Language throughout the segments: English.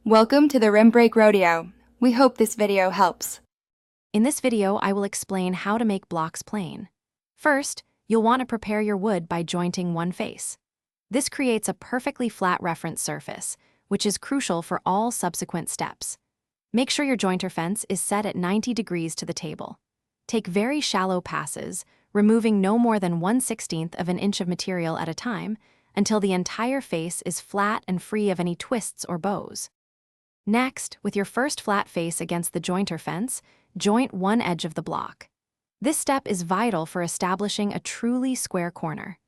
Welcome to the Rim Break Rodeo. We hope this video helps. In this video, I will explain how to make blocks plain. First, you'll want to prepare your wood by jointing one face. This creates a perfectly flat reference surface, which is crucial for all subsequent steps. Make sure your jointer fence is set at 90 degrees to the table. Take very shallow passes, removing no more than 1/16 of an inch of material at a time, until the entire face is flat and free of any twists or bows. Next, with your first flat face against the jointer fence, joint one edge of the block. This step is vital for establishing a truly square corner.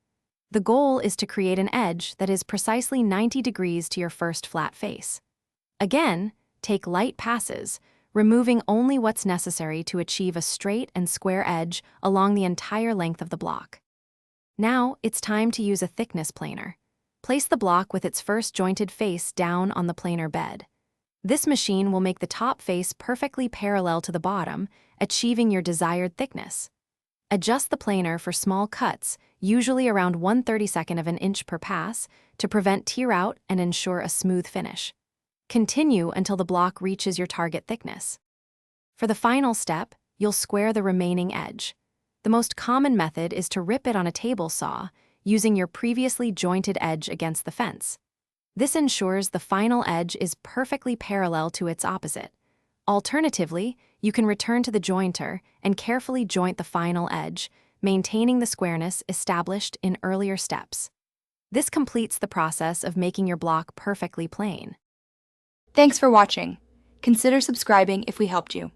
The goal is to create an edge that is precisely 90 degrees to your first flat face. Again, take light passes, removing only what's necessary to achieve a straight and square edge along the entire length of the block. Now, it's time to use a thickness planer. Place the block with its first jointed face down on the planer bed. This machine will make the top face perfectly parallel to the bottom, achieving your desired thickness. Adjust the planer for small cuts, usually around 1/32 of an inch per pass, to prevent tear out and ensure a smooth finish. Continue until the block reaches your target thickness. For the final step, you'll square the remaining edge. The most common method is to rip it on a table saw, using your previously jointed edge against the fence. This ensures the final edge is perfectly parallel to its opposite. Alternatively, you can return to the jointer and carefully joint the final edge, maintaining the squareness established in earlier steps. This completes the process of making your block perfectly plain. Thanks for watching. Consider subscribing if we helped you.